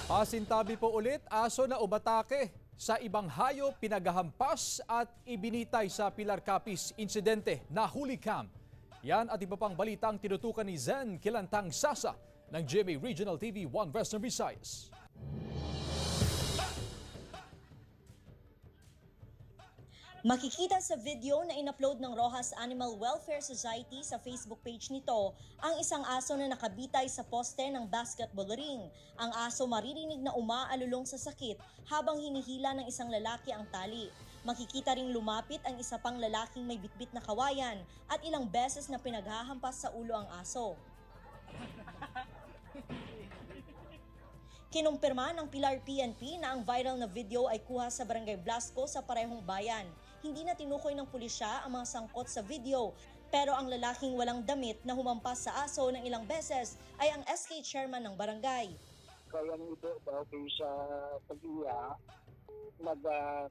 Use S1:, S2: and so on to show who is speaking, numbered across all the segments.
S1: Pasintabi po ulit, aso na umatake sa ibang hayop, pinagahampas at ibinitay sa Pilar Capiz insidente na huli cam. Yan at iba pang balita ang tinutukan ni Zen Kilantang Sasa ng GMA Regional TV 1 Western Visayas.
S2: Makikita sa video na inupload ng Rojas Animal Welfare Society sa Facebook page nito ang isang aso na nakabitay sa poste ng basketball ring. Ang aso maririnig na umaalulong sa sakit habang hinihila ng isang lalaki ang tali. Makikita ring lumapit ang isa pang lalaking may bitbit na kawayan at ilang beses na pinaghahampas sa ulo ang aso. Kinumpirma ng Pilar PNP na ang viral na video ay kuha sa Barangay Blasco sa parehong bayan. Hindi na tinukoy ng pulisya ang mga sangkot sa video, pero ang lalaking walang damit na humampas sa aso ng ilang beses ay ang SK chairman ng barangay.
S3: Kaya nito daw sa pag-iya,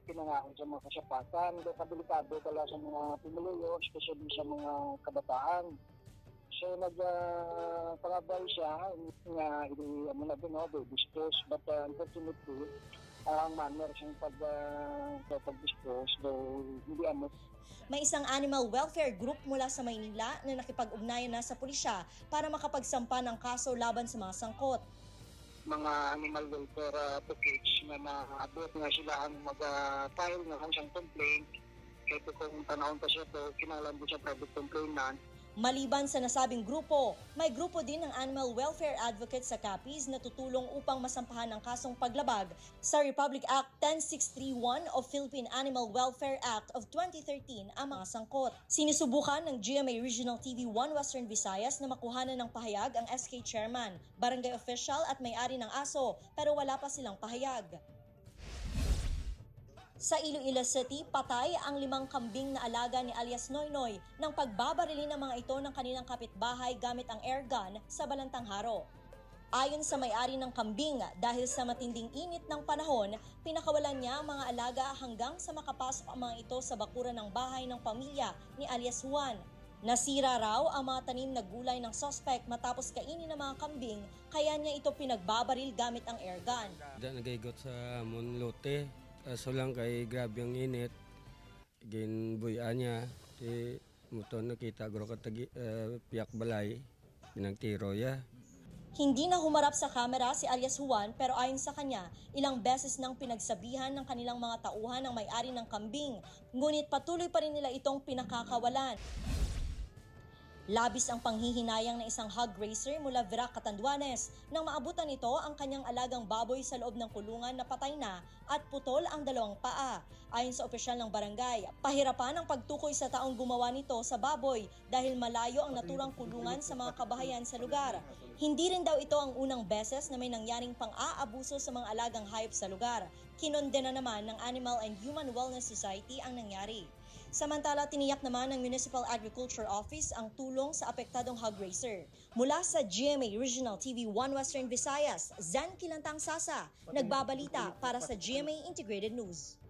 S3: pinangako sa mga kasyapatan, delikado pala sa mga pimiluyo, especially sa mga kabataan. So nagpangabay siya nga disclose, but unfortunately ang manner siyang pag-disclose, though hindi ano.
S2: May isang animal welfare group mula sa Maynila na nakipag-ugnayan na sa pulisya para makapagsampa ng kaso laban sa mga sangkot.
S3: Mga animal welfare package na naabot nga sila ang mag-file ng kanyang complaint. Kaya kung panahon pa siya ito, kinalan po siya private complainant.
S2: Maliban sa nasabing grupo, may grupo din ng animal welfare advocates sa Capiz na tutulong upang masampahan ng kasong paglabag sa Republic Act 10631 o Philippine Animal Welfare Act of 2013 ang mga sangkot. Sinusubukan ng GMA Regional TV 1 Western Visayas na makuhanan ng pahayag ang SK chairman, barangay official at may-ari ng aso pero wala pa silang pahayag. Sa Iloilo City, patay ang 5 kambing na alaga ni alias Noynoy nang pagbabarilin ng mga ito ng kanilang kapitbahay gamit ang airgun sa Balantang Haro. Ayon sa may-ari ng kambing, dahil sa matinding init ng panahon, pinakawalan niya ang mga alaga hanggang sa makapasok ang mga ito sa bakuran ng bahay ng pamilya ni alias Juan. Nasira raw ang mga tanim na gulay ng suspect matapos kainin ng mga kambing, kaya niya ito pinagbabaril gamit ang airgun.
S4: Nagaygot sa Monlote. So lang kay grabe ang init, ginbuyan niya, muto nakita gro katagi piyak balay, pinagtiro ya.
S2: Hindi na humarap sa kamera si alias Juan pero ayon sa kanya, ilang beses nang pinagsabihan ng kanilang mga tauhan ng may-ari ng kambing, ngunit patuloy pa rin nila itong pinakakawalan. Labis ang panghihinayang ng isang hog racer mula Virac, Catanduanes nang maabutan nito ang kanyang alagang baboy sa loob ng kulungan na patay na at putol ang 2 paa. Ayon sa opisyal ng barangay, pahirapan ang pagtukoy sa taong gumawa nito sa baboy dahil malayo ang naturang kulungan sa mga kabahayan sa lugar. Hindi rin daw ito ang unang beses na may nangyaring pang-aabuso sa mga alagang hayop sa lugar. Kinondena naman ng Animal and Human Wellness Society ang nangyari. Samantala, tiniyak naman ng Municipal Agriculture Office ang tulong sa apektadong hog racer. Mula sa GMA Regional TV 1 Western Visayas, Zen Kilantang Sasa, nagbabalita para sa GMA Integrated News.